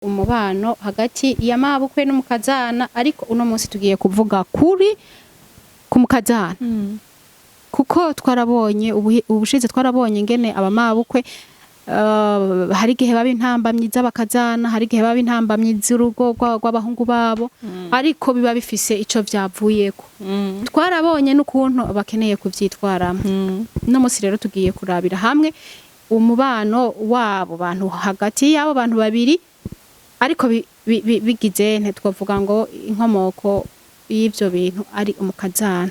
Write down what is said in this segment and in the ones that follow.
umubano hagati ya mabukwe n'umukazana, ariko uno munsi tugiye kuvuga kuri ku mukazana. Kuko twarabonye ubushize twarabonye ngene abamabukwe hari igihe baba intambamyi z'abakazana, hari igihe baba intambamyi z'urugo rw'abahungu babo, ariko biba bifise ico vyavuyeko. Twarabonye n'ukuntu bakeneye kuvyitwaramo. No munsi rero tugiye kurabira hamwe umubano wabo bantu hagati y'abo bantu babiri, ariko bigize ntitwavuga ngo inkomoko y'ivyo bintu ari umukazana.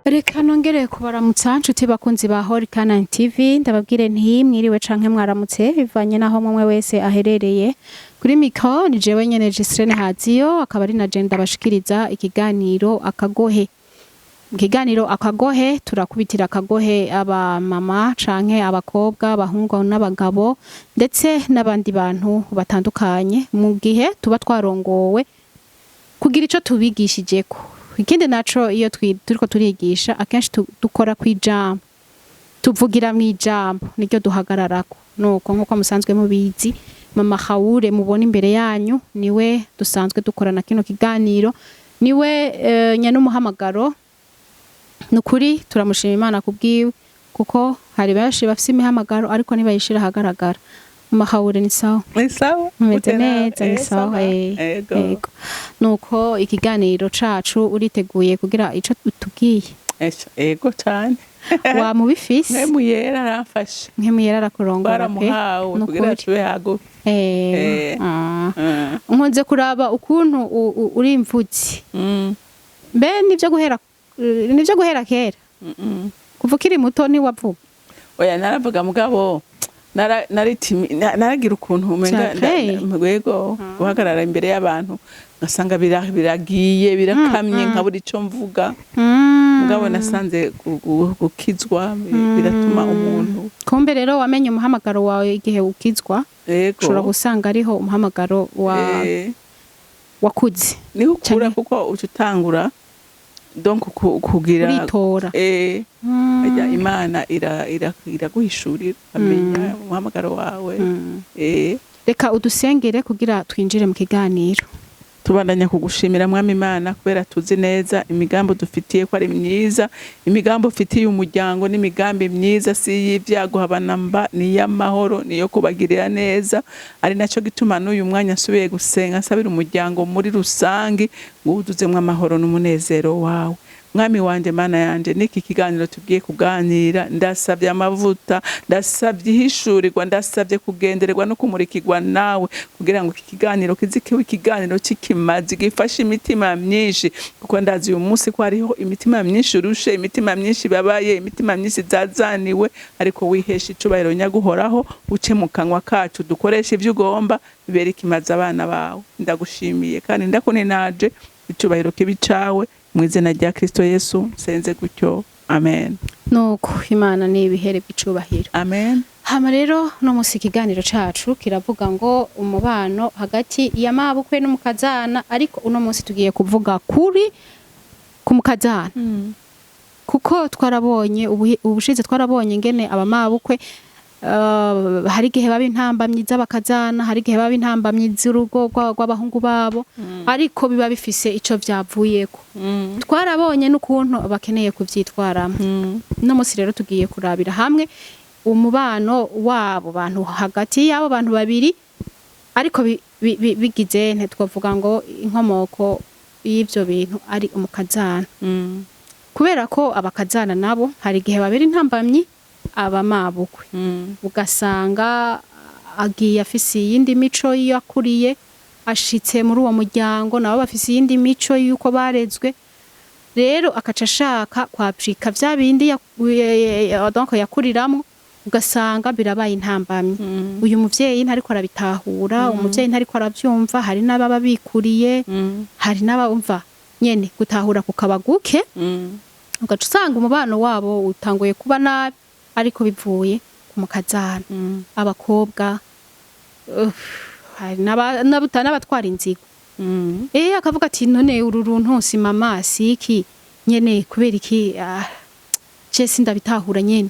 Reka nongere kubaramutsa nshuti bakunzi ba Horikana TV, ndababwire nti mwiriwe canke mwaramutse bivanye naho mwe wese aherereye. Kuri mikro ni jewe nyene Gisrene Haziyo, akaba ari na je ndabashikiriza ikiganiro Akagohe. Ikiganiro Akagohe turakubitira akagohe aba mama canke abakobwa, abahungu n'abagabo ndetse n'abandi bantu batandukanye, mu gihe tuba twarongowe kugira ico tubigishijeko. Ikindi naco iyo turiko turigisha akenshi dukora kwijambo, tuvugira mu ijambo niryo duhagararako. Nuko nkuko musanzwe mubizi, mama Haure mubona imbere yanyu niwe dusanzwe dukorana kino kiganiro, niwe nyanumuhamagaro. Nukuri turamushima Imana kubwiwe, kuko hari benshi bafise imihamagaro ariko nibayishira hagaragara. Mama Haure ni sawa? Ni sawa. Mumeze neza? Ni sawa. Ego. Nuko ikiganiro cacu uriteguye kugira ico utubwiye? Ego cyane. Wa mubifise? Nkemu yera aramfashe. Nkemu yera arakurongora pe. Baramuhawe kugira tube hago. Nkunze kuraba ukuntu uri imvuzi. Mbe nivyo guhera kera? Kuva ukiri muto ni wavuga? Oya naravuga mugabo naragira ukuntu umenga mwego guhagarara imbere y'abantu ngasanga biragiye birakamye nkabura ico mvuga. Mugabo nasanze gukizwa biratuma umuntu. Kumbe rero wamenye umuhamagaro wawe igihe ukizwa, ushobora gusanga ariho umuhamagaro wakuze. Niho ukura kuko utangura donc kugira uritora. Ajya Imana iraguhishurira amenya umuhamagaro wawe. Reka udusengere kugira twinjire mu kiganiro. Tubandanya kugushimira Mwami Imana kubera tuzi neza imigambo dufitiye ko ari myiza, imigambo ufitiye umuryango n'imigambi myiza, si y'ivyago habanamba, ni y'amahoro, niyo kubagirira neza. Ari naco gituma n'uyu mwanya asubiye gusenga asabira umuryango muri rusangi ngo uduzemwe amahoro n'umunezero wawe. Mwami wanje Mana yanje, niki kiganiro tugiye kuganira, ndasavye amavuta, ndasavye ihishurirwa, ndasavye kugendererwa no kumurikirwa nawe kugira ngo iki kiganiro kizikiwe ikiganiro c'ikimazi gifashe imitima myinshi, kuko ndazi uyu munsi ko hariho imitima myinshi urushe, imitima myinshi babaye, imitima myinshi zazaniwe, ariko wihesha icubahiro nyaguhoraho, uce mu kanwa kacu dukoresha ivyo ugomba bibera ikimazi abana bawe. Ndagushimiye kandi ndakuninaje, icubahiro kibi cawe mu izina rya Kristo Yesu senze gutyo, amen. Nuko Imana ni ibihere bicubahiro, amen. Hama rero no munsi ikiganiro cacu kiravuga ngo umubano hagati ya mabukwe n'umukazana, ariko uno munsi tugiye kuvuga kuri ku mukazana. Kuko twarabonye ubushize twarabonye ngene abamabukwe hari igihe baba intambamyi z'abakazana, hari igihe baba intambamyi z'urugo rw'abahungu babo, ariko biba bifise ico vyavuyeko. Twarabonye n'ukuntu bakeneye kuvyitwaramo. No munsi rero tugiye kurabira hamwe umubano wabo bantu hagati y'abo bantu babiri, ariko bigize ntitwavuga ngo inkomoko y'ivyo bintu ari umukazana. Kubera ko abakazana nabo hari igihe babera intambamyi abamabukwe, ugasanga agiye afise iyindi mico yakuriye, ashitse muri uwo muryango nabo bafise iyindi mico yuko barezwe, rero akaca ashaka kwaprika vya bindi donc yakuriramwo, ugasanga birabaye intambamyi. Uyu muvyeyi ntariko arabitahura, umuvyeyi ntariko aravyumva, hari n'ababa bikuriye, hari n'abumva nyene gutahura kukabaguke, ugaca usanga umubano wabo utanguye kuba nabi, ariko bivuye ku mukazana. Abakobwa hari n'abatwara inzigo, akavuga ati none uru runtu si mama siki nyene kubera iki je sindabitahura nyene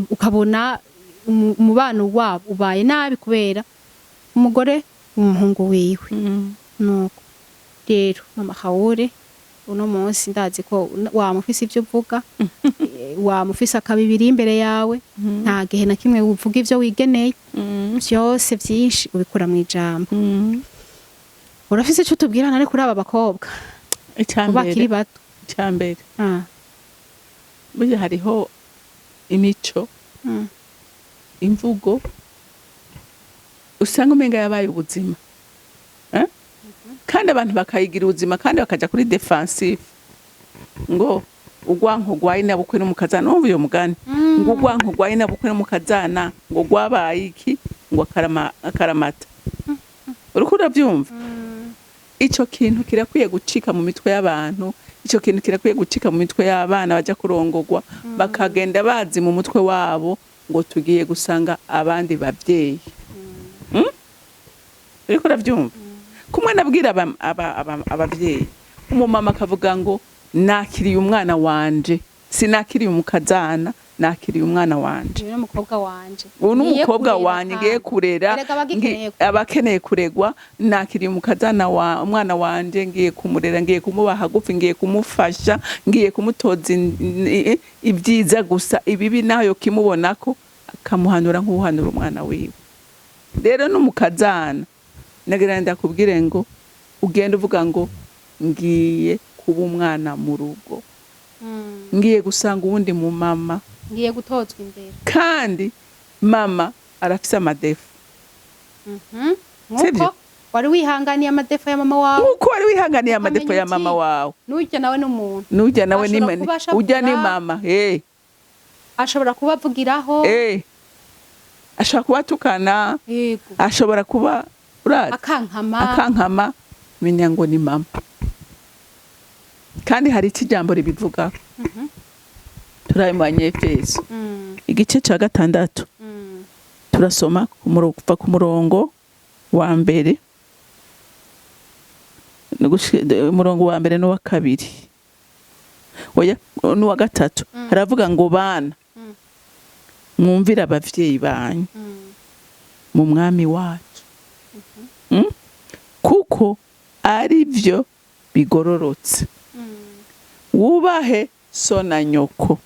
ukabona umubano wabo ubaye nabi kubera umugore umuhungu wiwe nuko rero mama Haure uno munsi ndazi ko wamufise ivyo uvuga wamufise akabibiri imbere yawe nta gihe na kimwe uvuga ivyo wigeneye vyose vyinshi ubikura mu ijambo urafise ico tubwirana ari kuri aba bakobwa bakiri bato icambere burya hariho imico imvugo usanga umenga yabaye ubuzima kandi abantu bakayigira ubuzima kandi bakaja kuri defensive ngo ugwanko gwaye nabukwe n'umukazana umva uyo mugani ngo ugwanko gwaye nabukwe n'umukazana ngo gwabaye iki ngo akaramata uriko uravyumva ico kintu kirakwiye gucika mu mitwe y'abantu ico kintu kirakwiye gucika mu mitwe y'abana baja kurongorwa bakagenda bazi mu mutwe wabo ngo tugiye gusanga abandi bavyeyi uriko uravyumva kumwe nabwira abavyeyi umumama akavuga ngo nakiriye umwana wanje sinakiriye umukazana nakiriye umwana wanje uyu n'umukobwa wanje uyu n'umukobwa wanje ngiye kurera abakeneye kuregwa nakiriye umukazana umwana wanje ngiye kumurera ngiye kumuba hagufi ngiye kumufasha ngiye kumutoza ibyiza gusa ibibi nayo kimubonako akamuhanura nk'uhanura umwana wiwe rero n'umukazana nagira ndakubwire ngo ugenda uvuga ngo ngiye kuba umwana mu rugo ngiye gusanga uwundi mu mama ngiye gutozwa imbere kandi mama arafise amadefu nkuko wari wihanganiye amadefu ya mama wawe nkuko wari wihanganiye amadefu ya mama wawe nujya nawe n'umuntu nujya nawe ujya ni mama ashobora kubavugiraho ashobora kubatukana ashobora kuba akankama menya ngo ni mama kandi hari ikijambo ribivuga turaye mu Banyefeso igice ca 6 turasoma kuva ku murongo wa mbere umurongo wa mbere n'uwa kabiri oya n'uwa gatatu haravuga ngo bana mwumvira abavyeyi banyu mu mwami wacu kuko ari byo bigororotse wubahe so na nyoko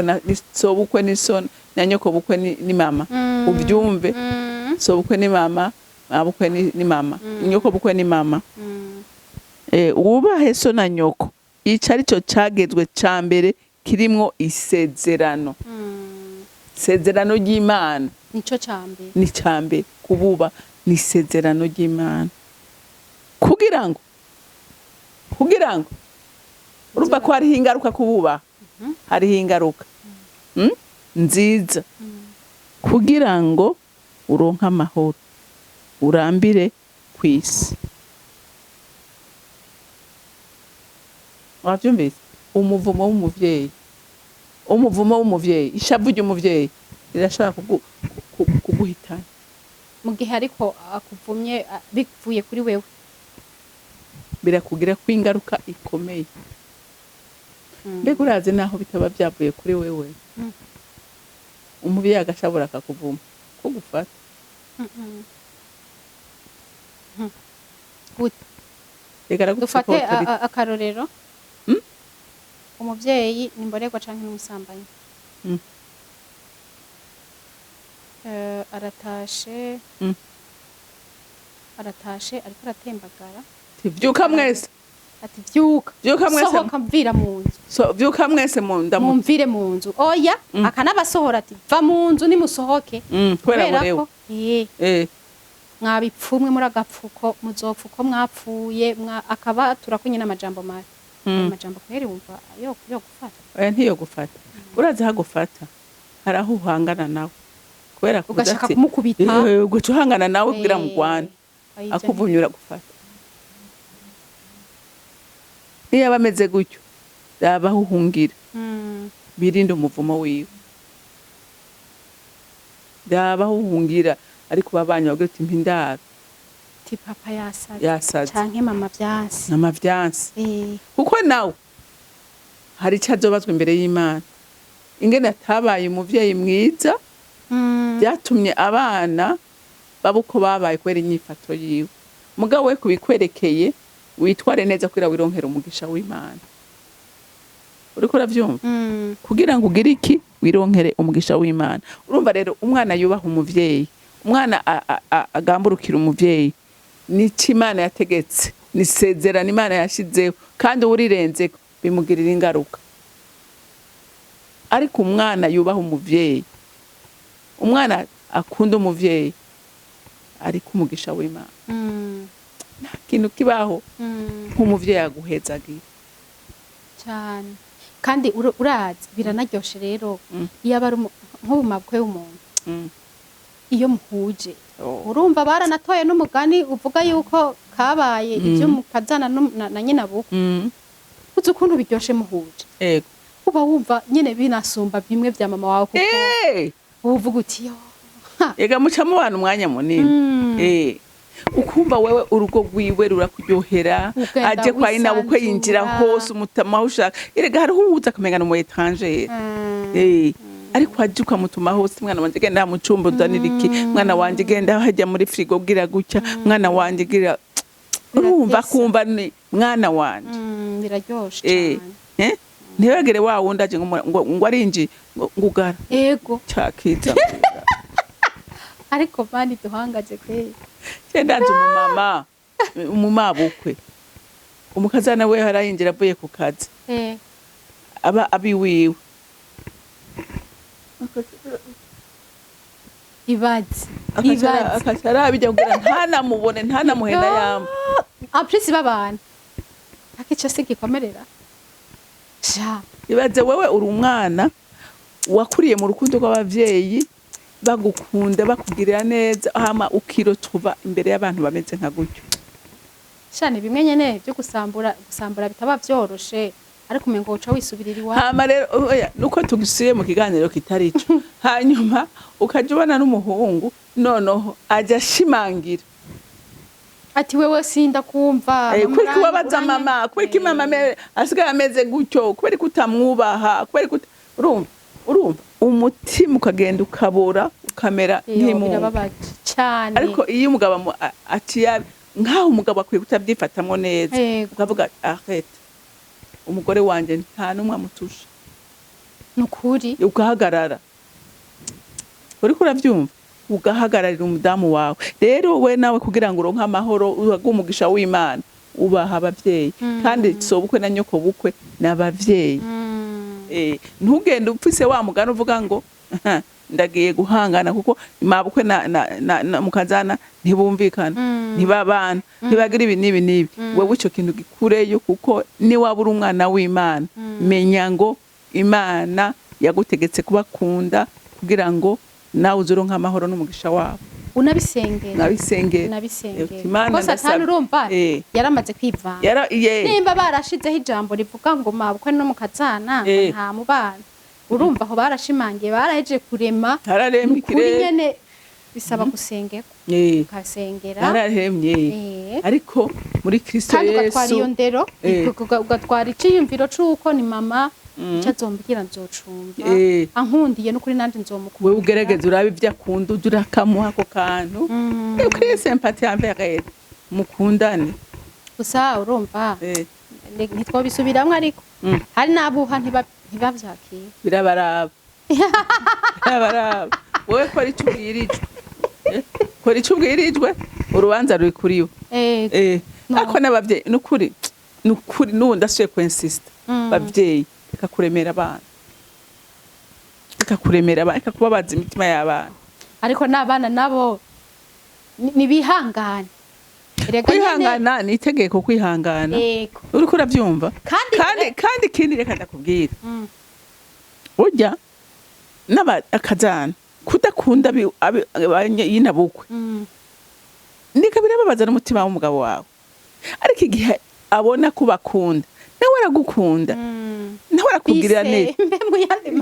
na sobukwe ni so na nyoko bukwe ni mama ubyumve sobukwe ni mama abukwe ni mama nyoko bukwe ni mama wubahe so na nyoko ico ari cyo cagezwe ca mbere kirimwo isezerano isezerano ry'Imana nico cambe ni cambe kububa ni isezerano ry'Imana kugira ngo urumva ko hariho ingaruka kububa hariho ingaruka nziza kugira ngo uronke amahoro urambire kw'isi wavyumvise umuvumo w'umuvyeyi ishavu ry'umuvyeyi rirashobora kuguhitana mu gihe ariko akuvumye bivuye kuri wewe birakugira ko ingaruka ikomeye mbega urazi naho bitaba byavuye kuri wewe umuvyeyi agashabura akakuvuma ko gufata dufate akarorero umuvyeyi ni mborerwa canke n'umusambanyi aratashe ariko aratembagara vyuka mwese ati vyuka mwese sohoka mvira mu nzu vyuka mwese mumvire mu nzu oya akanabasohora ati va mu nzu nimusohoke kubera ko mwabipfumwe muri agapfuko muzopfa uko mwapfuye akaba turakunye n'amajambo mabi amajambo kweri wumva yo gufata oya ntiyo gufata urazi hagufata haraho uhangana nawe kubera ko ugashaka kumukubita ugaca uhangana nawe kugira mu Rwanda akuvunyura gufata niyo aba ameze gutyo yabaho uhungira birinde umuvumo wiwe yabaho uhungira ariko babanye bagira uti mpindaro ati papa yasaze yasaze canke mama vyansi n'amavyansi kuko nawe hari icyo azobazwa imbere y'Imana ingene atabaye umuvyeyi mwiza byatumye abana baba uko babaye kubera inyifato yiwe mugabo we kubikwerekeye witware neza kugira wironkere umugisha w'Imana uriko uravyumva kugira ngo ugire iki wironkere umugisha w'Imana urumva rero umwana yubaha umuvyeyi umwana agamburukira umuvyeyi nico Imana yategetse nisezerana Imana yashizeho kandi urirenze bimugirira ingaruka ariko umwana yubaha umuvyeyi umwana akunda umuvyeyi ariko umugisha w'Imana nta kintu kibaho nk'umuvyeyi aguhezagira cyane kandi urazi biranaryoshe rero iyo aba ari nk'ubumabwe w'umuntu iyo muhuje urumva baranatoye n'umugani uvuga yuko kabaye ibyo mukazana na nyina buko uzi ukuntu biryoshe muhuje yego uba wumva nyine binasumba bimwe vya mama wawe kuko uvuga uti yo ega muca mubana umwanya munini ukumva wewe urugo rwiwe rurakuryohera aje kwa ina bukwe yinjira hose umutama ushaka erega hariho uwuza akamenya mu étranger ariko aje ukamutuma hose mwana wanje genda mu cumba uzanira iki mwana wanje genda hajya muri frigo gira gutya mwana wanje gira urumva kumva ni mwana wanje biraryoshe cyane ntibagere wa wundi aje ngo arinji ngugara yego cyakiza ariko bandi duhangaje kweli Cyendaje umumama bukwe umukazana we harayinjira avuye ku kazi aba abiwiwe ibaze akasara bijya kugira ntanamubone ntanamuhenda yamba aprisi babana akico sigikomerera ibaze wewe uri umwana wakuriye mu rukundo rw'abavyeyi bagukunda bakugirira neza hama ukirotuba imbere y'abantu bameze nka gutyo shane bimwe nyene byo gusambura bitaba vyoroshe ariko umengo uca wisubirira iwawe hama rero nuko tugisuye mu kiganiro kitarico hanyuma ukaje ubona n'umuhungu noneho aje ashimangira ati wewe sinda kumva kwiki wabaza mama kwiki mama asigaye ameze gutyo kweri kutamwubaha kweri urumva umutima ukagenda ukabora ukamera nk'imuntu cyane ariko iyo umugabo atiya nkaho umugabo akwiye kutabyifatamwo neza ukavuga arrête umugore wanje nta numwe amutusha nukuri ugahagarara uriko uravyumva ugahagararira umudamu wawe rero we nawe kugira ngo uronke amahoro umugisha w'Imana ubaha abavyeyi kandi sobukwe na nyoko bukwe n'abavyeyi ntugende upfise wa mugana uvuga ngo ndagiye guhangana kuko mabukwe na mukazana ntibumvikana ntibabana ntibagira ibi nibi wewe ico kintu gikureyo kuko ni wabura umwana w'Imana menya ngo Imana yagutegetse kubakunda kugira ngo nawe uzuronka amahoro n'umugisha wabo unabisengera Imana Satani urumva yaramaze kwivanga nimba barashizeho ijambo rivuga ngo mabukwe no mukazana nta mubana urumva aho barashimangiye baraheje kurema kuri nyene bisaba gusengera ukasengera barahemye ariko muri Kristo Yesu kandi ugatwara iyo ndero ugatwara iciyumviro c'uko ni mama icyo azombwira nzocumva ankundiye n'ukuri nandi nzomukunda wewe ugerageza urabe ibyo akunda urakamuha ako kantu ukwiye sympathie envers mukundane gusa urumva ntitwobisubiramwe ariko hari nabuha ntibavyakiye birabaraba wowe kora icyo ubwirijwe urubanza ruri kuriwe ariko n'abavyeyi n'ukuri n'ubundi asuye ku insista bavyeyi ikakuremera abana ikakubabaza imitima y'abana ariko n'abana nabo nibihangane kwihangana ni itegeko kwihangana uriko uravyumva kandi ikindi reka ndakubwira burya n'abakazana kudakunda yinabukwe ndika birababaza n'umutima w'umugabo wawe ariko igihe abona ko bakunda nawe aragukunda nawe arakubwirira neza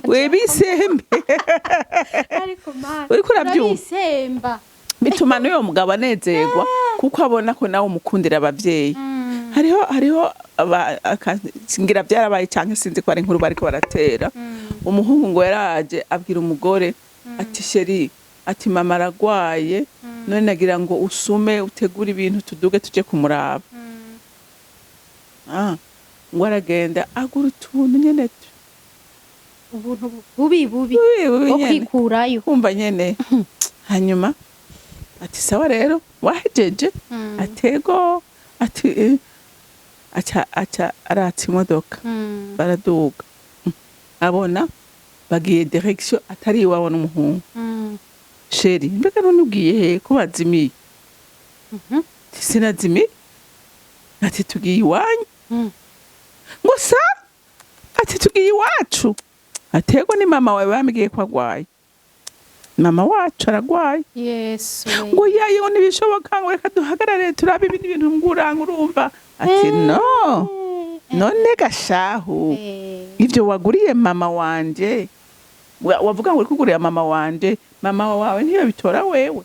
webisembe uriko urabyumva bituma n'uyo mugabo anezerwa kuko abona ko nawe umukundira abavyeyi. hariho ngira byarabaye canke sinzi ko ari inkuru bariko baratera. Umuhungu ngo yaraje abwira umugore ati sheri, ati mama aragwaye, none nagira ngo usume utegure ibintu tuduge tuje kumuraba. Ngo aragenda agura utuntu nyene ubuntu bubi wo kwikurayo kumva nyene. Hanyuma ati sawa rero wahejeje, atego ati acha aratsa imodoka baraduga, abona bagiye direction atari iwabo n'umuhungu. Sheri, mbega none ugiye he ko bazimiye? Sinazimiye, ati tugiye iwanyu. Ngo sa, ati tugiye iwacu. Atego ni mama wawe bambwiye ko agwaye. Mama wacu aragwaye. Yesu. Ngo yayo nibishoboka ngo reka duhagarare turabe ibindi bintu nguranga urumva. Ati no, none gashahu, ivyo waguriye mama wanje, wavuga ngo kuguriye mama wanje, mama wawe niyo bitora wewe.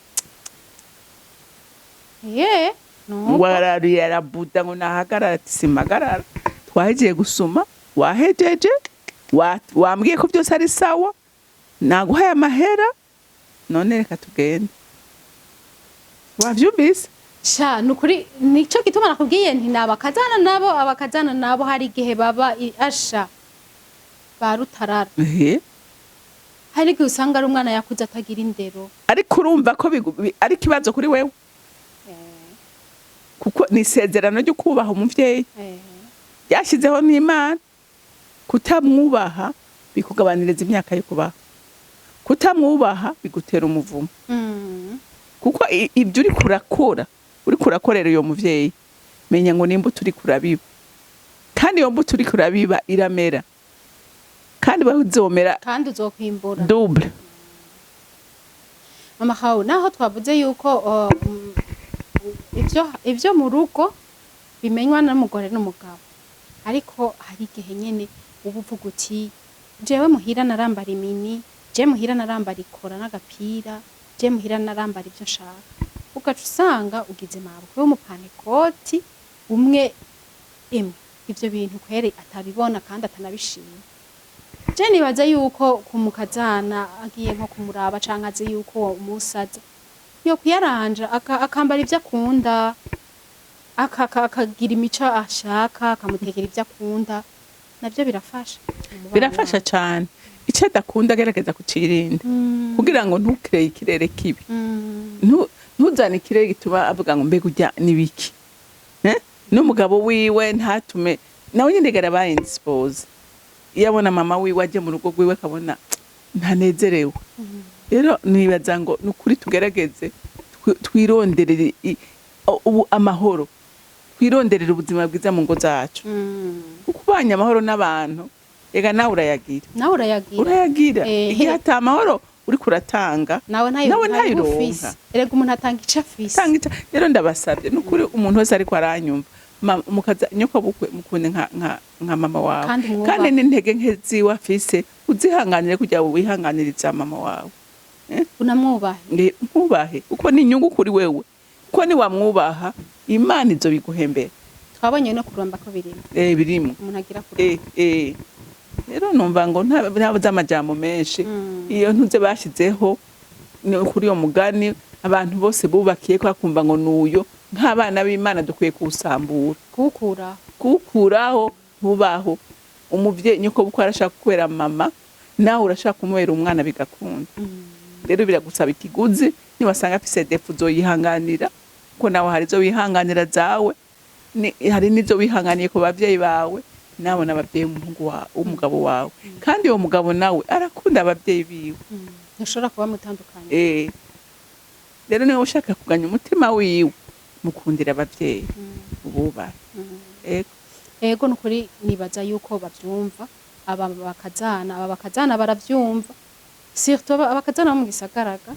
No. Warari yarabuda ngo nahagarara, ati simagarara. Twagiye gusuma, wahejeje, wambwiye ko byose ari sawa, naguhaye amahera, none reka tugende. Wavyumvise? Sha nukuri nico gituma nakubwiye nti abakazana nabo hari igihe baba asha barutarara. Hari igihe usanga ari umwana yakuze atagira indero. Ariko urumva ko ari kibazo kuri wewe. Kuko ni isezerano ryo kubaha umuvyeyi. Yashizeho n'Imana. Kutamwubaha bikugabaniriza imyaka yo kubaha. Kutamwubaha bigutera umuvumo. Kuko ibyo uri kurakorera uyo muvyeyi, menya ngo nimba turi kurabiba. Kandi iyo mbuto uri kurabiba iramera. Kandi bazomera kandi uzokwimbura double. Mama hawo naho twavuze yuko ivyo mu rugo bimenywa n'umugore n'umugabo. Ariko hari igihe nyene ubuvuga uti jewe muhira narambara imini, je muhira narambara ikora n'agapira, je muhira narambara ivyo nshaka. Ugaca usanga ugize mabukwe w'umupanekoti umwe ivyo bintu kwere atabibona kandi atanabishima. Je nibaza yuko kumukazana agiye nko kumuraba canke azi yuko umusaza yo kuyaranja akambara ivyo akunda, akagira imico ashaka, akamutekera ivyo akunda, navyo birafasha cyane. Ico adakunda agerageza kucirinda kugira ngo ntukireye ikirere kibi. Ntuzane ikirere gituma avuga ngo mbega ujya nibiki. N'umugabo wiwe ntatume nawe nyine garabaye indispose. Iyabona mama wiwe aje mu rugo rwiwe kabona ntanezerewe. Rero nibaza ngo nukuri tugerageze twironderere amahoro. Twironderere ubuzima bwiza mu ngo zacu. Ukubanya amahoro n'abantu ega nawe urayagira. Igihe ata amahoro uri kuratanga nawe ntayironka. Erega umuntu atanga ico afise. Rero ndabasabye nukuri umuntu wese ariko aranyumva mukaza nyoko bukwe mukunde nka mama wawe. Kandi n'intege nke ziwe afise uzihanganire kugira ngo wihanganiriza mama wawe. Mwubahe uko ni inyungu kuri wewe. Uko ni wamwubaha Imana izo biguhembera. Twabonye no kuramba ko birimo. Birimo. Umuntu agira kuramba. Rero numva ngo ntabuze amajambo menshi. Iyo ntuze bashizeho kuri yo mugani abantu bose bubakiye ko akumva ngo nuyo nk'abana b'Imana dukwiye kusambura. Kukuraho ntubaho. Umuvyeyi nyoko buko arashaka kwera mama nawe urashaka kumwera umwana bigakunda. Rero biragusaba ikiguzi niwasanga afise defu zoyihanganira ko nawe hari zo wihanganira zawe, hari nizo wihanganiye ko bavyeyi bawe nawe n'abavyeyi umugabo wawe. Kandi uwo mugabo nawe arakunda abavyeyi biwe. Ntushobora kuba mutandukanye. Rero niwe ushaka kuganya umutima wiwe mukundira abavyeyi ububahe. Ego nukuri nibaza yuko bavyumva aba bakazana baravyumva. Surtout abakazana bo mu gisagaraga.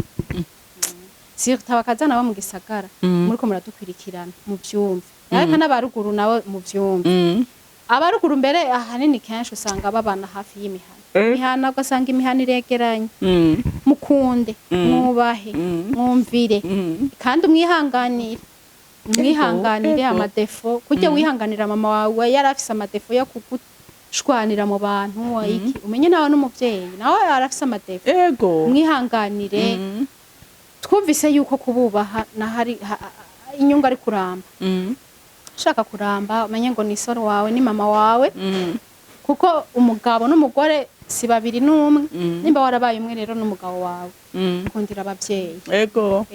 Surtout abakazana bo mu gisagara muriko muradukwirikirana mu vyumva. Ariko n'abaruguru nawe mu vyumva. Abaruguru mbere ahanini kenshi usanga babana hafi y'imihana. Imihana ugasanga imihana iregeranye. Mukunde, mwubahe, mwumvire kandi umwihanganire. mwihanganire Ego. amadefo kurya wihanganira mama wawe yari afise amadefo yo kugushwanira mu bantu iki umenye nawe n'umuvyeyi nawe arafise amadefo ego mwihanganire twumvise yuko kububaha nahari inyungu ari kuramba shaka kuramba umenye ngo ni soro wawe ni mama wawe kuko umugabo n'umugore si babiri n'umwe nimba warabaye umwe rero n'umugabo wawe kundira abavyeyi ego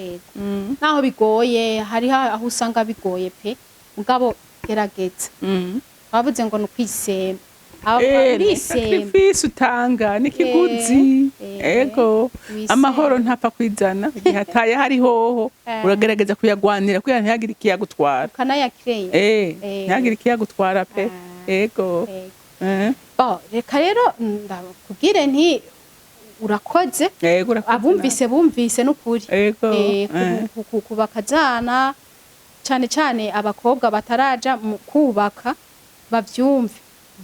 naho bigoye hari aho usanga bigoye pe mugabo gerageza bavuze ngo nukwisema sacrifice utanga nikiguzi ego amahoro ntapfa kwizana igihe ataye hari hoho uragerageza kuyagwanira kugira ntihagire ikiyagutwara kanayakireye ntihagire ikiyagutwara pe ego reka rero ndakubwire nti urakoze abumvise bumvise n'ukuri kubakazana cyane cyane abakobwa bataraja mu kubaka bavyumve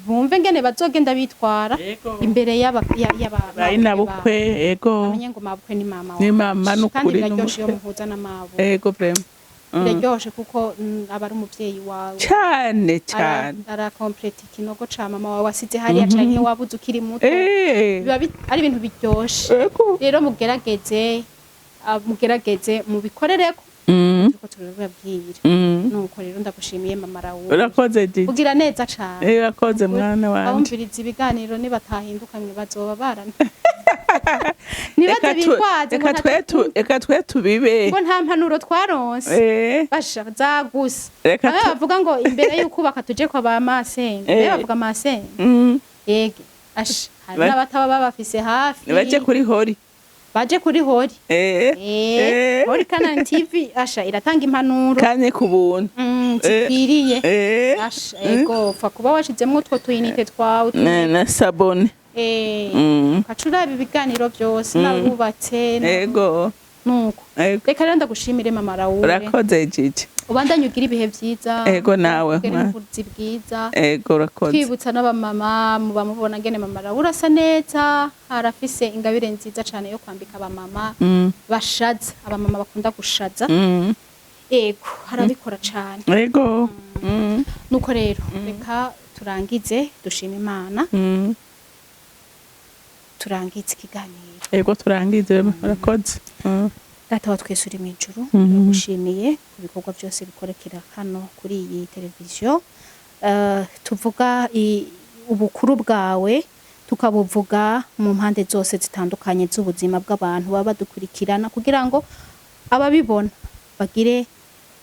bumve ngene bazogenda bitwara imbere y'ababukwe ego amenye ngo mabukwe ni mama ni mama n'ukuri kandi biraryoshe iyo muhuza n'amabo ego vraiment biraryoshe kuko aba ari umuvyeyi wawe cyane cyane arakompleta ikinogo ca mama wawe wasize hariya canke wabuze ukiri muto biba ari ibintu biryoshe rero mugerageze mubikorereko turiko turababwira nuko rero ndagushimiye mama Raoul urakoze Gigi ugira neza cane urakoze mwana wanje abumviriza ibiganiro nibatahindukanye bazoba barana nibaze bitwaze reka twe tubibe ngo nta mpanuro twaronse basha zagusa bavuga ngo imbere y'ukubaka tuje kwa ba masenga bavuga masenga yege asha hari n'abataba babafise hafi baje kuri hori Hori Canaan TV asha iratanga impanuro kane ku buntu zikwiriye asha ego fa kuba washizemwo utwo tuyinite twawe na sabone ukacura ibiganiro byose nabubatse ego nuko reka rero ndagushimire mama Raoul urakoze Gigi ubandanye ugira ibihe byiza ego nawe ubuzi bwiza ego urakoze twibutsa n'abamama muba mubona ngene mama Raoul urasa neza arafise ingabire nziza cyane yo kwambika abamama bashaza abamama bakunda gushaza ego harabikora cyane ego nuko rero reka turangize dushima Imana turangize ikiganiro ego turangize urakoze data wa twese uri mu ijuru ndagushimiye ku bikorwa byose bikorekera hano kuri iyi televiziyo tuvuga ubukuru bwawe tukabuvuga mu mpande zose zitandukanye z'ubuzima bw'abantu baba badukurikirana kugira ngo ababibona bagire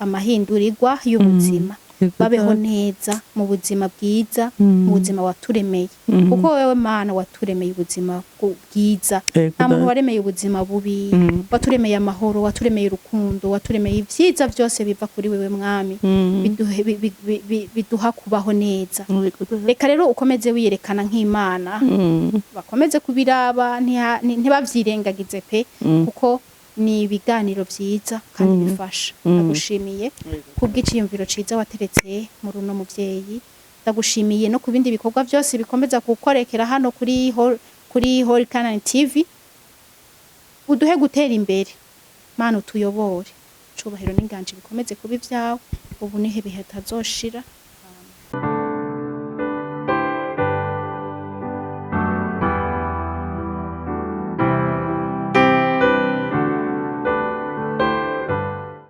amahindurirwa y'ubuzima babeho neza mu buzima bwiza mu buzima waturemeye kuko wewe Mana waturemeye ubuzima bwiza nta muntu waremeye ubuzima bubi waturemeye amahoro waturemeye urukundo waturemeye ibyiza byose biva kuri wewe mwami biduha kubaho neza reka rero ukomeze wiyerekana nk'Imana bakomeze kubiraba ntibavyirengagize pe kuko ni ibiganiro byiza kandi bifasha ndagushimiye kubw'iciyumviro ciza wateretse muri uno muvyeyi ndagushimiye no kubindi bikorwa byose bikomeza gukorekera hano kuri Hori Canaan TV uduhe gutera imbere Mana utuyobore cubahiro n'inganje bikomeze kuba ivyawe ubu nihe bihe tazoshira